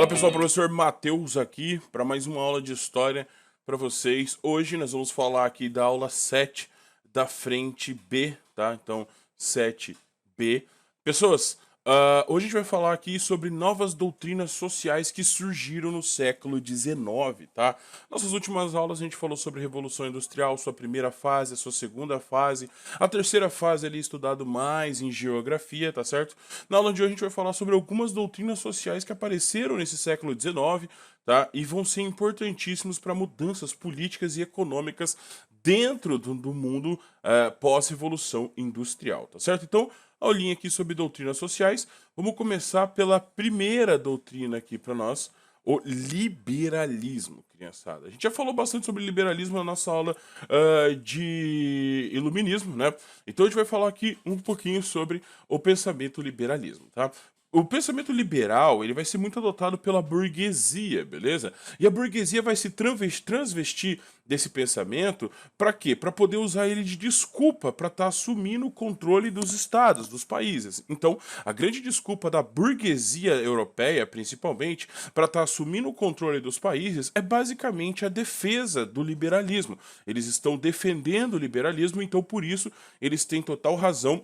Pessoal, professor Matheus aqui para mais uma aula de história para vocês. Hoje nós vamos falar aqui da aula 7 da frente B, tá? Então, 7B. Pessoas, hoje a gente vai falar aqui sobre novas doutrinas sociais que surgiram no século XIX, tá? Nossas últimas aulas a gente falou sobre a Revolução Industrial, sua primeira fase, a sua segunda fase, a terceira fase ali estudado mais em geografia, tá certo? Na aula de hoje a gente vai falar sobre algumas doutrinas sociais que apareceram nesse século XIX, tá? E vão ser importantíssimos para mudanças políticas e econômicas dentro do mundo pós-revolução industrial, tá certo? Então, aulinha aqui sobre doutrinas sociais. Vamos começar pela primeira doutrina aqui para nós, o liberalismo, criançada. A gente já falou bastante sobre liberalismo na nossa aula de iluminismo, né? Então a gente vai falar aqui um pouquinho sobre o pensamento liberalismo, tá? O pensamento liberal, ele vai ser muito adotado pela burguesia, beleza? E a burguesia vai se transvestir desse pensamento para quê? Para poder usar ele de desculpa para estar assumindo o controle dos estados, dos países. Então, a grande desculpa da burguesia europeia, principalmente, para estar assumindo o controle dos países é basicamente a defesa do liberalismo. Eles estão defendendo o liberalismo, então por isso eles têm total razão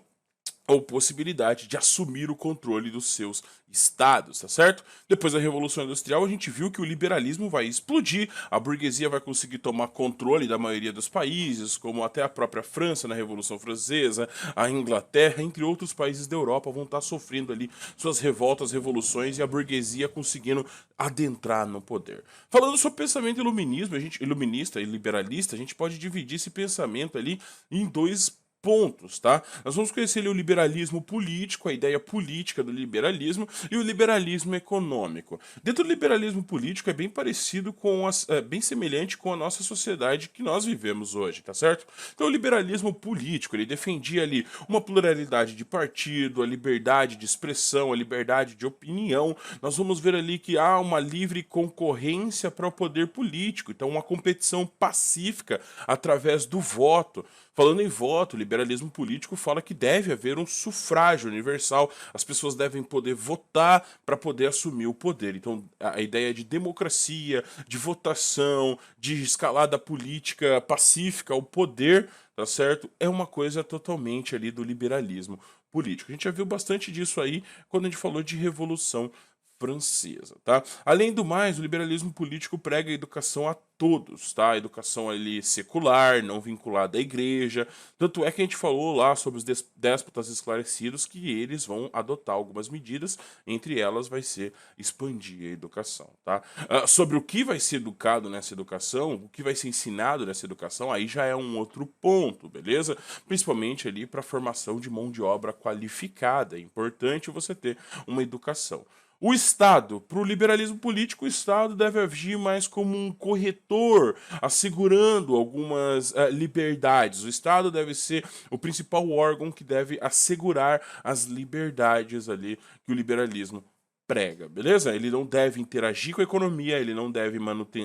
ou possibilidade de assumir o controle dos seus estados, tá certo? Depois da Revolução Industrial, a gente viu que o liberalismo vai explodir, a burguesia vai conseguir tomar controle da maioria dos países, como até a própria França na Revolução Francesa, a Inglaterra, entre outros países da Europa vão estar sofrendo ali suas revoltas, revoluções e a burguesia conseguindo adentrar no poder. Falando sobre pensamento iluminismo, iluminista e liberalista, a gente pode dividir esse pensamento ali em dois pontos, tá? Nós vamos conhecer ali o liberalismo político, a ideia política do liberalismo e o liberalismo econômico. Dentro do liberalismo político é bem parecido com bem semelhante com a nossa sociedade que nós vivemos hoje, tá certo? Então o liberalismo político, ele defendia ali uma pluralidade de partido, a liberdade de expressão, a liberdade de opinião. Nós vamos ver ali que há uma livre concorrência para o poder político, então uma competição pacífica através do voto. Falando em voto, o liberalismo político fala que deve haver um sufrágio universal, as pessoas devem poder votar para poder assumir o poder. Então, a ideia de democracia, de votação, de escalada política pacífica ao poder, tá certo? É uma coisa totalmente ali do liberalismo político. A gente já viu bastante disso aí quando a gente falou de Revolução Francesa, tá? Além do mais, o liberalismo político prega a educação a todos, tá? A educação ali secular, não vinculada à igreja. Tanto é que a gente falou lá sobre os déspotas esclarecidos que eles vão adotar algumas medidas, entre elas vai ser expandir a educação, tá? Sobre o que vai ser educado nessa educação, o que vai ser ensinado nessa educação, aí já é um outro ponto, beleza? Principalmente ali para a formação de mão de obra qualificada. É importante você ter uma educação. O Estado, para o liberalismo político, o Estado deve agir mais como um corretor, assegurando algumas liberdades. O Estado deve ser o principal órgão que deve assegurar as liberdades ali que o liberalismo prega, beleza? Ele não deve interagir com a economia, ele não deve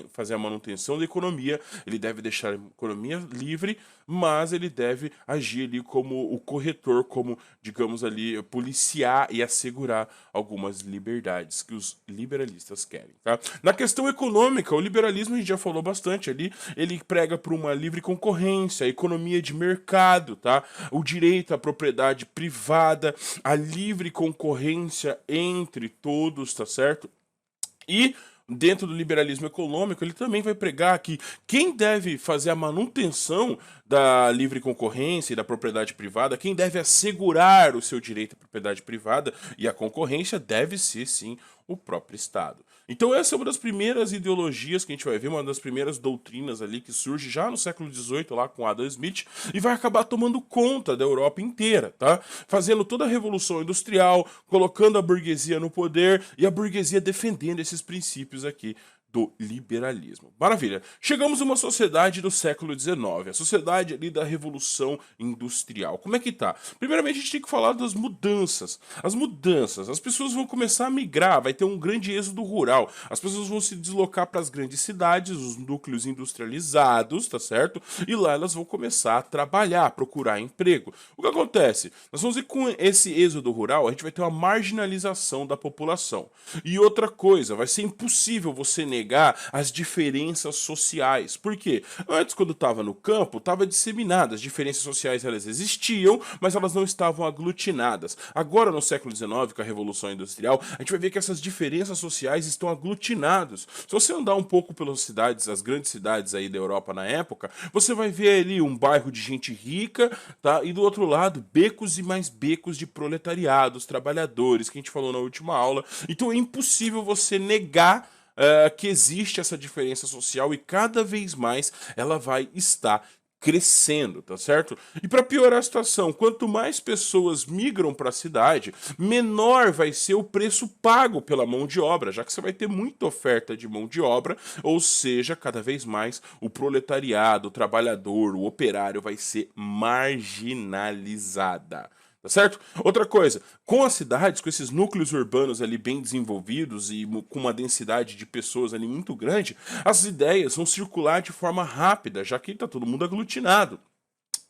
fazer a manutenção da economia, ele deve deixar a economia livre, mas ele deve agir ali como o corretor, como, digamos ali, policiar e assegurar algumas liberdades que os liberalistas querem, tá? Na questão econômica, o liberalismo a gente já falou bastante ali, ele prega por uma livre concorrência, a economia de mercado, tá? O direito à propriedade privada, a livre concorrência entre todos, tá certo? E dentro do liberalismo econômico, ele também vai pregar que quem deve fazer a manutenção da livre concorrência e da propriedade privada, quem deve assegurar o seu direito à propriedade privada e à concorrência deve ser, sim, o próprio Estado. Então essa é uma das primeiras ideologias que a gente vai ver, uma das primeiras doutrinas ali que surge já no século XVIII lá com Adam Smith e vai acabar tomando conta da Europa inteira, tá? Fazendo toda a Revolução Industrial, colocando a burguesia no poder e a burguesia defendendo esses princípios aqui do liberalismo. Maravilha. Chegamos a uma sociedade do século XIX, a sociedade ali da Revolução Industrial. Como é que tá? Primeiramente, a gente tem que falar das mudanças. As mudanças, as pessoas vão começar a migrar, vai ter um grande êxodo rural. As pessoas vão se deslocar para as grandes cidades, os núcleos industrializados, tá certo? E lá elas vão começar a trabalhar, procurar emprego. O que acontece? Nós vamos ver com esse êxodo rural, a gente vai ter uma marginalização da população. E outra coisa, vai ser impossível você negar as diferenças sociais. Por quê? Antes, quando estava no campo, estava disseminada. As diferenças sociais elas existiam, mas elas não estavam aglutinadas. Agora, no século XIX, com a Revolução Industrial, a gente vai ver que essas diferenças sociais estão aglutinadas. Se você andar um pouco pelas cidades, as grandes cidades aí da Europa na época, você vai ver ali um bairro de gente rica, tá? E do outro lado, becos e mais becos de proletariados, trabalhadores, que a gente falou na última aula. Então é impossível você negar que existe essa diferença social e cada vez mais ela vai estar crescendo, tá certo? E para piorar a situação, quanto mais pessoas migram para a cidade, menor vai ser o preço pago pela mão de obra, já que você vai ter muita oferta de mão de obra, ou seja, cada vez mais o proletariado, o trabalhador, o operário vai ser marginalizada. Tá certo? Outra coisa, com as cidades, com esses núcleos urbanos ali bem desenvolvidos e com uma densidade de pessoas ali muito grande, as ideias vão circular de forma rápida, já que está todo mundo aglutinado.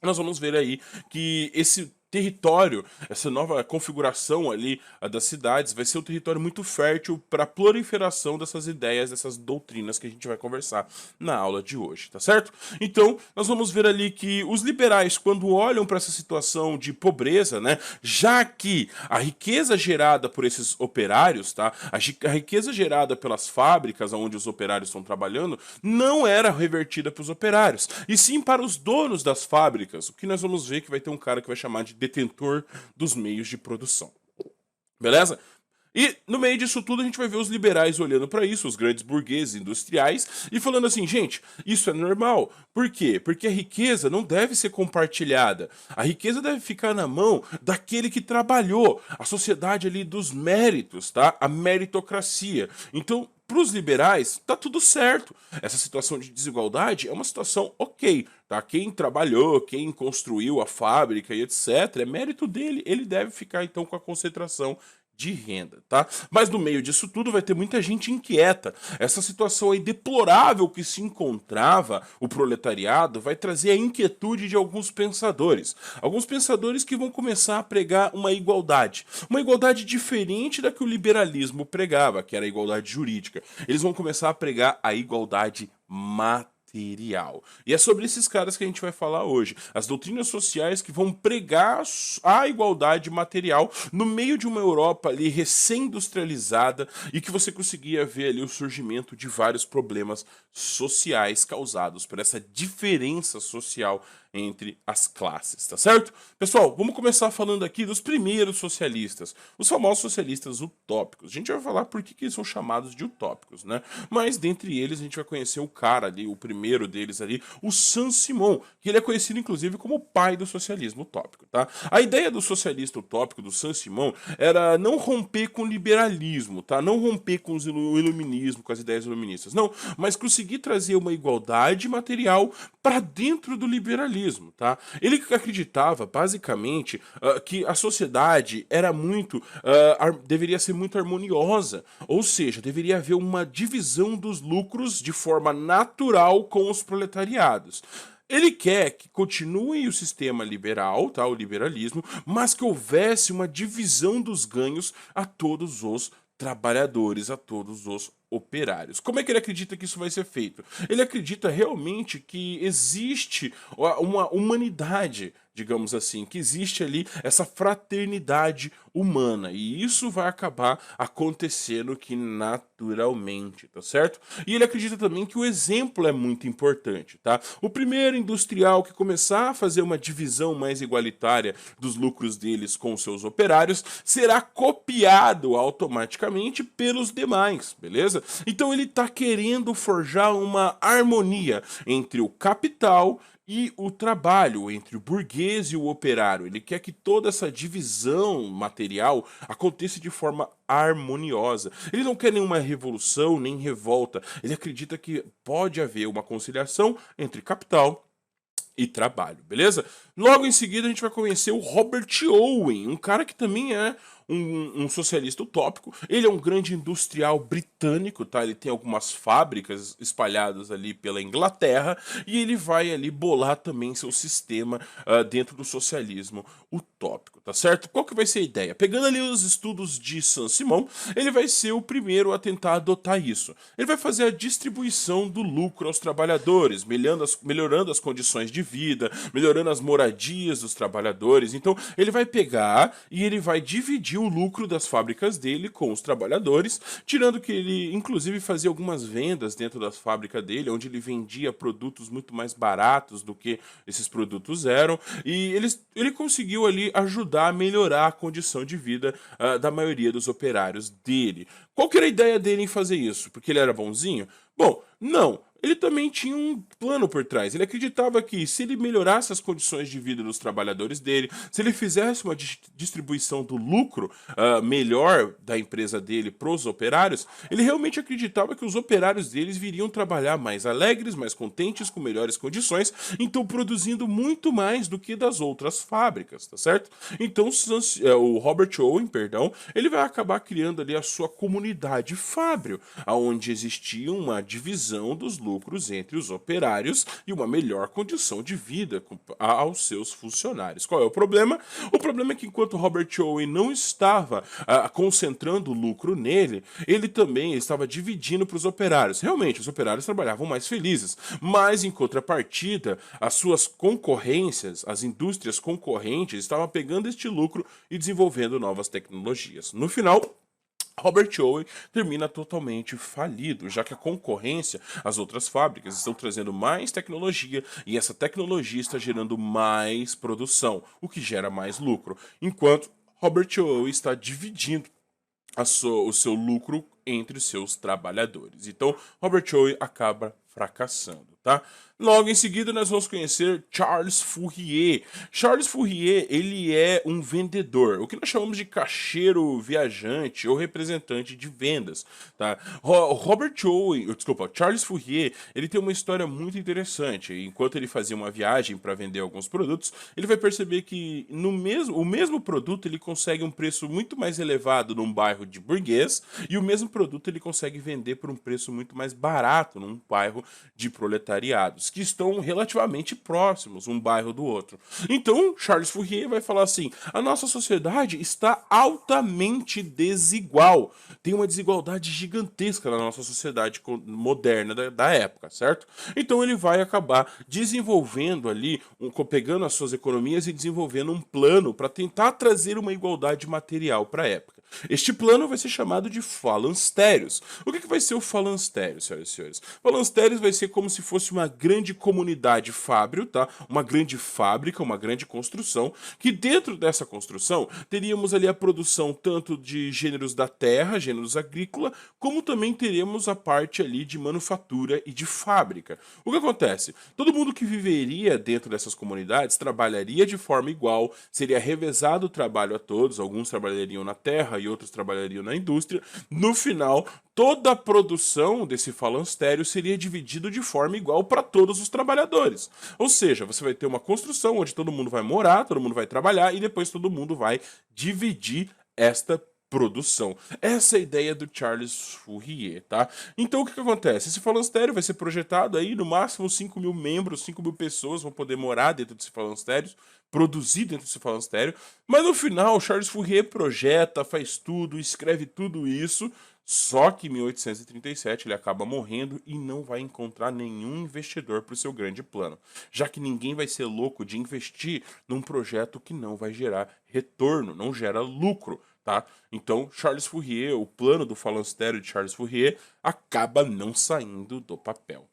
Nós vamos ver aí que esse território, essa nova configuração ali das cidades, vai ser um território muito fértil para a proliferação dessas ideias, dessas doutrinas que a gente vai conversar na aula de hoje, tá certo? Então, nós vamos ver ali que os liberais, quando olham para essa situação de pobreza, né, já que a riqueza gerada por esses operários, tá, a riqueza gerada pelas fábricas onde os operários estão trabalhando, não era revertida para os operários, e sim para os donos das fábricas, o que nós vamos ver que vai ter um cara que vai chamar de detentor dos meios de produção. Beleza? E no meio disso tudo a gente vai ver os liberais olhando para isso, os grandes burgueses industriais, e falando assim, gente, isso é normal. Por quê? Porque a riqueza não deve ser compartilhada. A riqueza deve ficar na mão daquele que trabalhou. A sociedade ali dos méritos, tá? A meritocracia. Então, para os liberais, tá tudo certo. Essa situação de desigualdade é uma situação ok, tá? Quem trabalhou, quem construiu a fábrica e etc, é mérito dele. Ele deve ficar então com a concentração de renda, tá? Mas no meio disso tudo vai ter muita gente inquieta. Essa situação aí deplorável que se encontrava o proletariado vai trazer a inquietude de alguns pensadores. Alguns pensadores que vão começar a pregar uma igualdade diferente da que o liberalismo pregava, que era a igualdade jurídica. Eles vão começar a pregar a igualdade material. E é sobre esses caras que a gente vai falar hoje. As doutrinas sociais que vão pregar a igualdade material no meio de uma Europa ali recém-industrializada e que você conseguia ver ali o surgimento de vários problemas sociais causados por essa diferença social entre as classes, tá certo? Pessoal, vamos começar falando aqui dos primeiros socialistas, os famosos socialistas utópicos. A gente vai falar por que eles são chamados de utópicos, né? Mas dentre eles a gente vai conhecer o cara ali, o primeiro deles ali, o Saint-Simon, que ele é conhecido inclusive como o pai do socialismo utópico, tá? A ideia do socialista utópico, do Saint-Simon, era não romper com o liberalismo, tá? Não romper com o iluminismo, com as ideias iluministas, não, mas conseguir trazer uma igualdade material para dentro do liberalismo. Tá? Ele acreditava, basicamente, que a sociedade era deveria ser muito harmoniosa, ou seja, deveria haver uma divisão dos lucros de forma natural com os proletariados. Ele quer que continue o sistema liberal, tá, o liberalismo, mas que houvesse uma divisão dos ganhos a todos os trabalhadores, a todos os operários. Como é que ele acredita que isso vai ser feito? Ele acredita realmente que existe uma humanidade, digamos assim, que existe ali essa fraternidade humana, e isso vai acabar acontecendo que naturalmente, tá certo? E ele acredita também que o exemplo é muito importante, tá? O primeiro industrial que começar a fazer uma divisão mais igualitária dos lucros deles com seus operários será copiado automaticamente pelos demais, beleza? Então ele está querendo forjar uma harmonia entre o capital e o trabalho entre o burguês e o operário. Ele quer que toda essa divisão material aconteça de forma harmoniosa. Ele não quer nenhuma revolução nem revolta. Ele acredita que pode haver uma conciliação entre capital e trabalho, beleza? Logo em seguida a gente vai conhecer o Robert Owen, um cara que também é um socialista utópico. Ele é um grande industrial britânico, tá? Ele tem algumas fábricas espalhadas ali pela Inglaterra e ele vai ali bolar também seu sistema dentro do socialismo utópico, tá certo? Qual que vai ser a ideia? Pegando ali os estudos de Saint-Simon, ele vai ser o primeiro a tentar adotar isso. Ele vai fazer a distribuição do lucro aos trabalhadores, melhorando as condições de vida, melhorando as moradias dos trabalhadores. Então, ele vai pegar e ele vai dividir o lucro das fábricas dele com os trabalhadores, tirando que ele, inclusive, fazia algumas vendas dentro das fábricas dele, onde ele vendia produtos muito mais baratos do que esses produtos eram, e ele conseguiu ali ajudar a melhorar a condição de vida da maioria dos operários dele. Qual que era a ideia dele em fazer isso? Porque ele era bonzinho? Bom, não. Ele também tinha um plano por trás. Ele acreditava que se ele melhorasse as condições de vida dos trabalhadores dele, se ele fizesse uma distribuição do lucro melhor da empresa dele para os operários, ele realmente acreditava que os operários deles viriam trabalhar mais alegres, mais contentes, com melhores condições, então produzindo muito mais do que das outras fábricas, tá certo? Então o Robert Owen, perdão, ele vai acabar criando ali a sua comunidade fábrio, onde existia uma divisão dos lucros entre os operários e uma melhor condição de vida aos seus funcionários. Qual é o problema? O problema é que enquanto Robert Owen não estava concentrando o lucro nele, ele também estava dividindo para os operários. Realmente, os operários trabalhavam mais felizes, mas em contrapartida, as suas concorrências, as indústrias concorrentes, estavam pegando este lucro e desenvolvendo novas tecnologias. No final, Robert Owen termina totalmente falido, já que a concorrência, as outras fábricas, estão trazendo mais tecnologia e essa tecnologia está gerando mais produção, o que gera mais lucro, enquanto Robert Owen está dividindo o seu lucro entre os seus trabalhadores. Então, Robert Owen acaba fracassando, tá? Logo em seguida, nós vamos conhecer Charles Fourier. Charles Fourier, ele é um vendedor, o que nós chamamos de caixeiro viajante ou representante de vendas, tá? Charles Fourier, ele tem uma história muito interessante. Enquanto ele fazia uma viagem para vender alguns produtos, ele vai perceber que o mesmo produto ele consegue um preço muito mais elevado num bairro de burguês e o mesmo produto ele consegue vender por um preço muito mais barato num bairro de proletariados, que estão relativamente próximos um bairro do outro. Então, Charles Fourier vai falar assim: a nossa sociedade está altamente desigual. Tem uma desigualdade gigantesca na nossa sociedade moderna da época, certo? Então ele vai acabar desenvolvendo ali, pegando as suas economias e desenvolvendo um plano para tentar trazer uma igualdade material para a época. Este plano vai ser chamado de falansterios. O que vai ser o falanstério, senhoras e senhores? Falansterios vai ser como se fosse uma grande comunidade fábrio, tá? Uma grande fábrica, uma grande construção, que dentro dessa construção teríamos ali a produção tanto de gêneros da terra, gêneros agrícola, como também teríamos a parte ali de manufatura e de fábrica. O que acontece? Todo mundo que viveria dentro dessas comunidades trabalharia de forma igual, seria revezado o trabalho a todos, alguns trabalhariam na terra e outros trabalhariam na indústria. No final, toda a produção desse falanstério seria dividido de forma igual para todos os trabalhadores. Ou seja, você vai ter uma construção onde todo mundo vai morar, todo mundo vai trabalhar e depois todo mundo vai dividir esta produção. Essa é a ideia do Charles Fourier, tá? Então o que acontece? Esse falanstério vai ser projetado aí, no máximo 5 mil membros, 5 mil pessoas vão poder morar dentro desse falanstério, produzir dentro desse falanstério, mas no final Charles Fourier projeta, faz tudo, escreve tudo isso, só que em 1837 ele acaba morrendo e não vai encontrar nenhum investidor para o seu grande plano, já que ninguém vai ser louco de investir num projeto que não vai gerar retorno, não gera lucro. Tá? Então, Charles Fourier, o plano do falanstério de Charles Fourier, acaba não saindo do papel.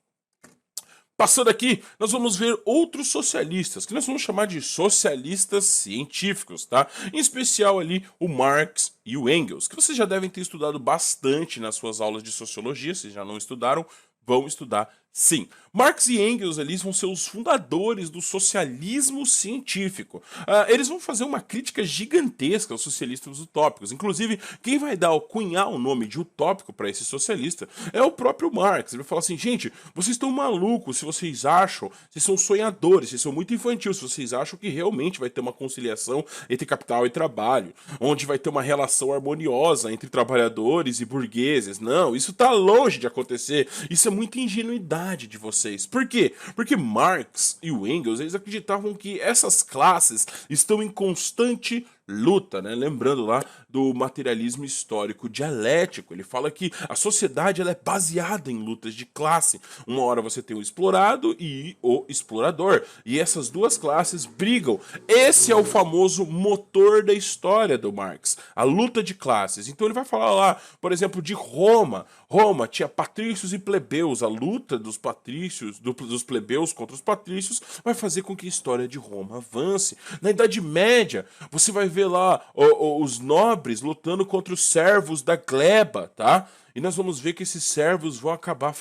Passando aqui, nós vamos ver outros socialistas, que nós vamos chamar de socialistas científicos, tá? Em especial ali o Marx e o Engels, que vocês já devem ter estudado bastante nas suas aulas de sociologia, se já não estudaram, vão estudar Sim, Marx e Engels ali vão ser os fundadores do socialismo científico. Eles vão fazer uma crítica gigantesca aos socialistas utópicos. Inclusive, quem vai cunhar o nome de utópico para esse socialista é o próprio Marx. Ele vai falar assim, gente, vocês estão malucos se vocês acham, vocês são sonhadores, vocês são muito infantis, se vocês acham que realmente vai ter uma conciliação entre capital e trabalho, onde vai ter uma relação harmoniosa entre trabalhadores e burgueses. Não, isso está longe de acontecer. Isso é muita ingenuidade de vocês. Por quê? Porque Marx e o Engels, eles acreditavam que essas classes estão em constante luta, né? Lembrando lá do materialismo histórico dialético, ele fala que a sociedade ela é baseada em lutas de classe. Uma hora você tem o explorado e o explorador, e essas duas classes brigam. Esse é o famoso motor da história do Marx, a luta de classes. Então ele vai falar lá, por exemplo, de Roma. Roma tinha patrícios e plebeus, a luta dos patrícios, dos plebeus contra os patrícios vai fazer com que a história de Roma avance. Na Idade Média, você vai ver lá os nobres lutando contra os servos da gleba, tá? E nós vamos ver que esses servos vão acabar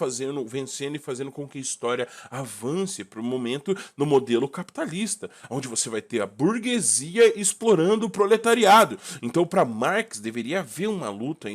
vencendo e fazendo com que a história avance para o momento no modelo capitalista, onde você vai ter a burguesia explorando o proletariado. Então, para Marx, deveria haver uma luta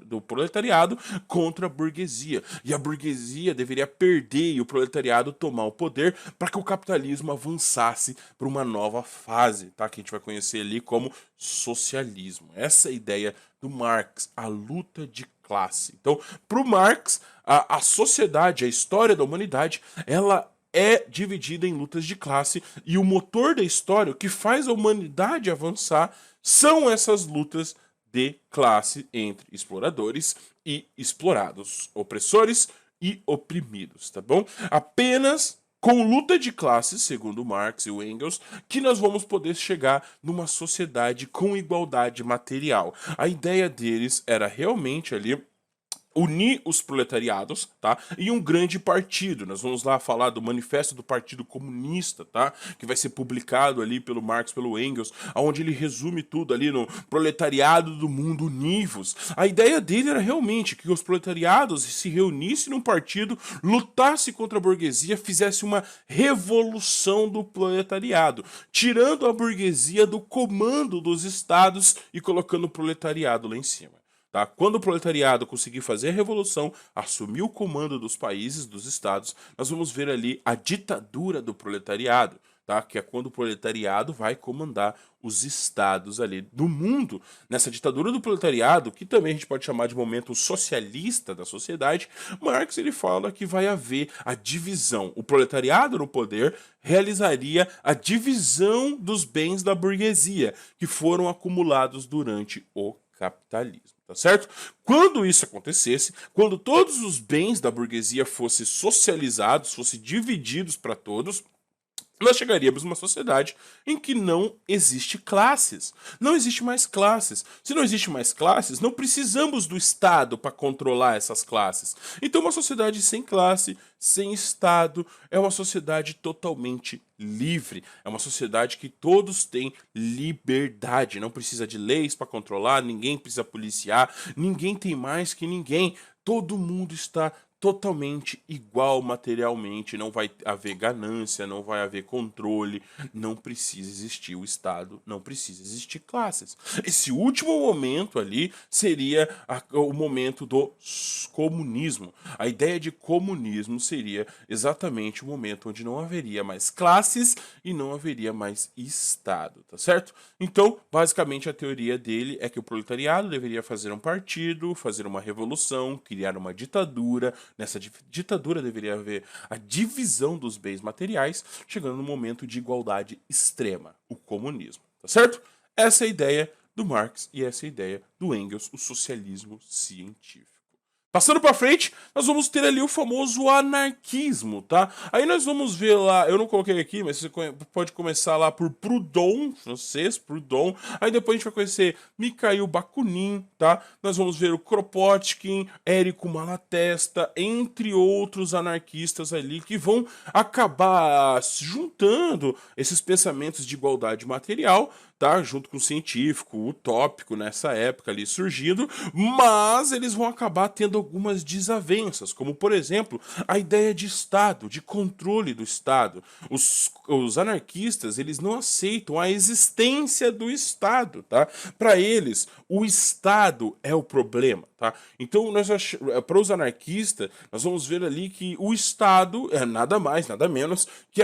do proletariado contra a burguesia. E a burguesia deveria perder e o proletariado tomar o poder para que o capitalismo avançasse para uma nova fase, tá? Que a gente vai conhecer ali como socialismo. Essa é a ideia do Marx, a luta de classe. Então, para o Marx, a sociedade, a história da humanidade, ela é dividida em lutas de classe e o motor da história, o que faz a humanidade avançar, são essas lutas de classe entre exploradores e explorados, opressores e oprimidos, tá bom? Apenas com luta de classes, segundo Marx e o Engels, que nós vamos poder chegar numa sociedade com igualdade material. A ideia deles era realmente ali unir os proletariados, tá? Em um grande partido. Nós vamos lá falar do Manifesto do Partido Comunista, tá? Que vai ser publicado ali pelo Marx, pelo Engels, onde ele resume tudo ali no proletariado do mundo univos. A ideia dele era realmente que os proletariados se reunissem num partido, lutassem contra a burguesia, fizesse uma revolução do proletariado, tirando a burguesia do comando dos estados e colocando o proletariado lá em cima. Tá? Quando o proletariado conseguir fazer a revolução, assumir o comando dos países, dos estados, nós vamos ver ali a ditadura do proletariado, tá? Que é quando o proletariado vai comandar os estados ali do mundo. Nessa ditadura do proletariado, que também a gente pode chamar de momento socialista da sociedade, Marx ele fala que vai haver a divisão. O proletariado no poder realizaria a divisão dos bens da burguesia, que foram acumulados durante o capitalismo. Tá certo? Quando isso acontecesse, quando todos os bens da burguesia fossem socializados, fossem divididos para todos, nós chegaríamos numa sociedade em que não existe classes. Não existe mais classes. Se não existe mais classes, não precisamos do Estado para controlar essas classes. Então, uma sociedade sem classe, sem Estado, é uma sociedade totalmente livre. É uma sociedade que todos têm liberdade. Não precisa de leis para controlar, ninguém precisa policiar, ninguém tem mais que ninguém. Todo mundo está totalmente igual materialmente, não vai haver ganância, não vai haver controle, não precisa existir o Estado, não precisa existir classes. Esse último momento ali seria o momento do comunismo. A ideia de comunismo seria exatamente o momento onde não haveria mais classes e não haveria mais Estado, tá certo? Então, basicamente a teoria dele é que o proletariado deveria fazer um partido, fazer uma revolução, criar uma ditadura. Nessa ditadura deveria haver a divisão dos bens materiais, chegando no momento de igualdade extrema, o comunismo, tá certo? Essa é a ideia do Marx e essa é a ideia do Engels, o socialismo científico. Passando para frente, nós vamos ter ali o famoso anarquismo, tá? Aí nós vamos ver lá, eu não coloquei aqui, mas você pode começar lá por Proudhon, francês, Proudhon. Aí depois a gente vai conhecer Mikhail Bakunin, tá? Nós vamos ver o Kropotkin, Érico Malatesta, entre outros anarquistas ali que vão acabar juntando esses pensamentos de igualdade material tá? Junto com o científico, utópico nessa época ali surgindo, mas eles vão acabar tendo algumas desavenças, como por exemplo, a ideia de Estado, de controle do Estado. Os anarquistas, eles não aceitam a existência do Estado, tá? Para eles, o Estado é o problema, tá? Então, para os anarquistas, nós vamos ver ali que o Estado é nada mais, nada menos que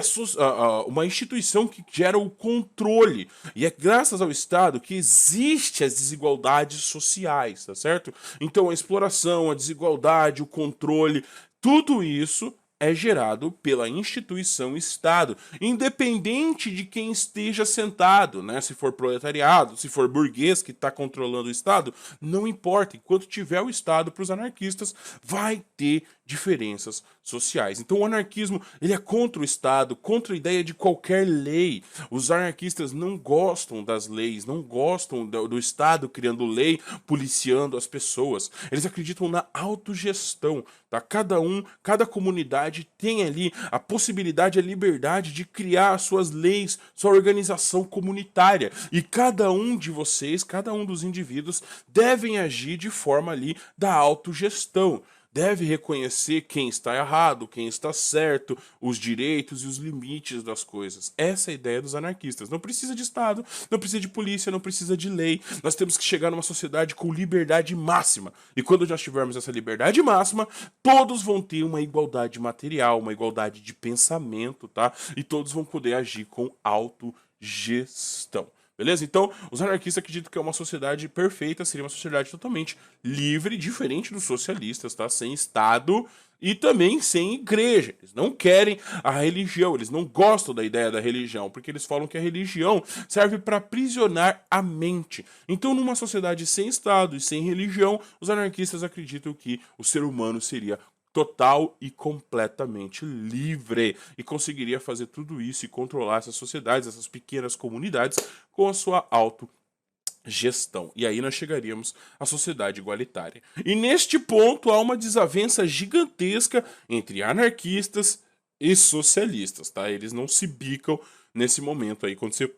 uma instituição que gera o controle. E é graças ao Estado que existe as desigualdades sociais, tá certo? Então, a exploração, a desigualdade, o controle, tudo isso é gerado pela instituição Estado, independente de quem esteja sentado, né? Se for proletariado, se for burguês que está controlando o Estado, não importa. Enquanto tiver o Estado, para os anarquistas, vai ter diferenças sociais. Então o anarquismo, ele é contra o Estado, contra a ideia de qualquer lei. Os anarquistas não gostam das leis, não gostam do Estado criando lei, policiando as pessoas. Eles acreditam na autogestão, tá? Cada comunidade tem ali a possibilidade, a liberdade de criar as suas leis, sua organização comunitária. E cada um de vocês, cada um dos indivíduos devem agir de forma ali da autogestão. Deve reconhecer quem está errado, quem está certo, os direitos e os limites das coisas. Essa é a ideia dos anarquistas. Não precisa de Estado, não precisa de polícia, não precisa de lei. Nós temos que chegar numa sociedade com liberdade máxima. E quando nós tivermos essa liberdade máxima, todos vão ter uma igualdade material, uma igualdade de pensamento, tá? E todos vão poder agir com autogestão. Beleza? Então, os anarquistas acreditam que é uma sociedade perfeita, seria uma sociedade totalmente livre, diferente dos socialistas, tá? Sem Estado e também sem igreja. Eles não querem a religião, eles não gostam da ideia da religião, porque eles falam que a religião serve para aprisionar a mente. Então, numa sociedade sem Estado e sem religião, os anarquistas acreditam que o ser humano seria total e completamente livre e conseguiria fazer tudo isso e controlar essas sociedades, essas pequenas comunidades com a sua autogestão. E aí nós chegaríamos à sociedade igualitária. E neste ponto há uma desavença gigantesca entre anarquistas e socialistas, tá? Eles não se bicam nesse momento aí quando você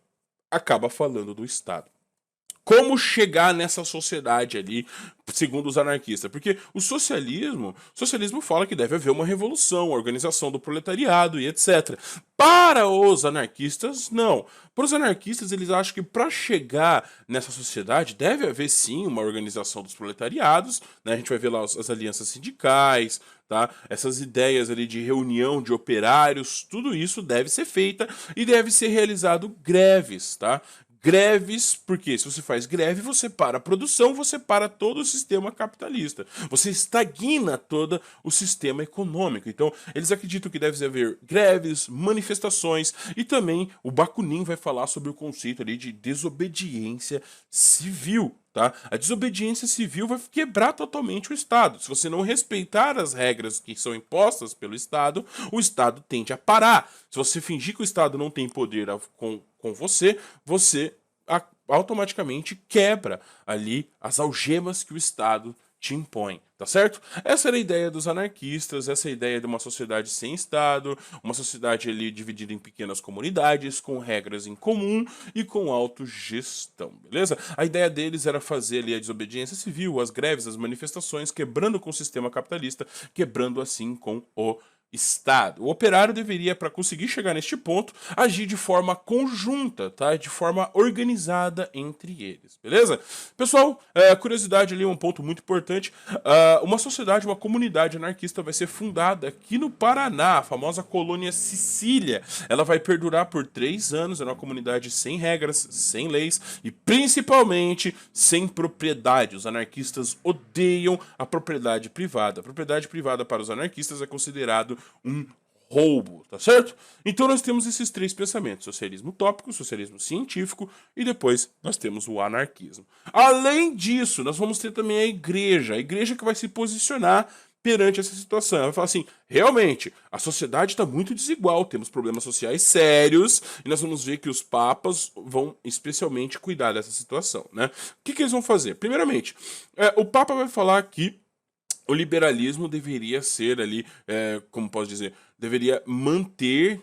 acaba falando do Estado. Como chegar nessa sociedade ali, segundo os anarquistas? Porque o socialismo fala que deve haver uma revolução, a organização do proletariado e etc. Para os anarquistas, não. Para os anarquistas, eles acham que para chegar nessa sociedade deve haver sim uma organização dos proletariados, né? A gente vai ver lá as alianças sindicais, tá? Essas ideias ali de reunião de operários, tudo isso deve ser feita e deve ser realizado greves, tá? Greves, porque se você faz greve, você para a produção, você para todo o sistema capitalista. Você estagna todo o sistema econômico. Então, eles acreditam que deve haver greves, manifestações e também o Bakunin vai falar sobre o conceito ali de desobediência civil. Tá? A desobediência civil vai quebrar totalmente o Estado. Se você não respeitar as regras que são impostas pelo Estado, o Estado tende a parar. Se você fingir que o Estado não tem poder com você, você automaticamente quebra ali as algemas que o Estado te impõe, tá certo? Essa era a ideia dos anarquistas, essa é a ideia de uma sociedade sem Estado, uma sociedade ali dividida em pequenas comunidades, com regras em comum e com autogestão, beleza? A ideia deles era fazer ali a desobediência civil, as greves, as manifestações, quebrando com o sistema capitalista, quebrando assim com o Estado. O operário deveria, para conseguir chegar neste ponto, agir de forma conjunta, tá? De forma organizada entre eles, beleza? Pessoal, curiosidade ali, um ponto muito importante. Uma sociedade, uma comunidade anarquista vai ser fundada aqui no Paraná, a famosa colônia Sicília. Ela vai perdurar por 3 anos, é uma comunidade sem regras, sem leis e principalmente sem propriedade. Os anarquistas odeiam a propriedade privada. A propriedade privada para os anarquistas é considerado um roubo, tá certo? Então nós temos esses 3 pensamentos: socialismo utópico, socialismo científico e depois nós temos o anarquismo. Além disso, nós vamos ter também a igreja que vai se posicionar perante essa situação. Ela vai falar assim: realmente, a sociedade está muito desigual, temos problemas sociais sérios e nós vamos ver que os papas vão especialmente cuidar dessa situação, né? O que eles vão fazer? Primeiramente, o papa vai falar que o liberalismo deveria ser ali, como posso dizer, deveria manter,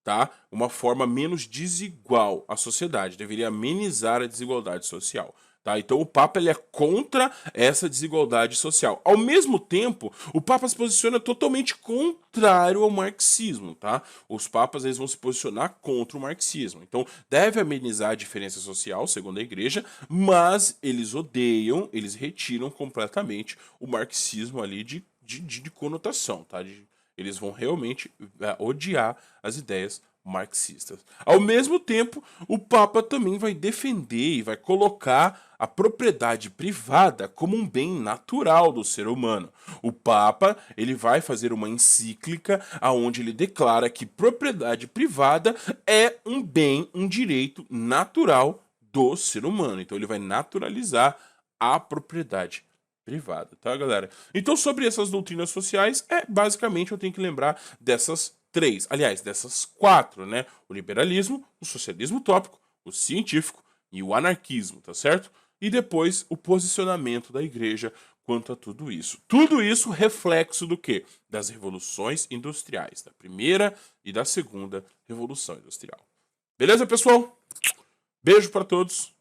tá? Uma forma menos desigual à sociedade, deveria amenizar a desigualdade social. Tá? Então o Papa ele é contra essa desigualdade social. Ao mesmo tempo, o Papa se posiciona totalmente contrário ao marxismo. Tá? Os papas eles vão se posicionar contra o marxismo. Então deve amenizar a diferença social, segundo a igreja, mas eles odeiam, eles retiram completamente o marxismo ali de conotação. Tá? Eles vão realmente odiar as ideias marxistas. Ao mesmo tempo, o Papa também vai defender e vai colocar a propriedade privada como um bem natural do ser humano. O Papa ele vai fazer uma encíclica aonde ele declara que propriedade privada é um bem, um direito natural do ser humano. Então ele vai naturalizar a propriedade privada, tá, galera? Então, sobre essas doutrinas sociais, basicamente eu tenho que lembrar dessas três, aliás, dessas quatro, né? O liberalismo, o socialismo utópico, o científico e o anarquismo, tá certo? E depois o posicionamento da igreja quanto a tudo isso. Tudo isso reflexo do quê? Das revoluções industriais, da primeira e da segunda revolução industrial. Beleza, pessoal? Beijo para todos.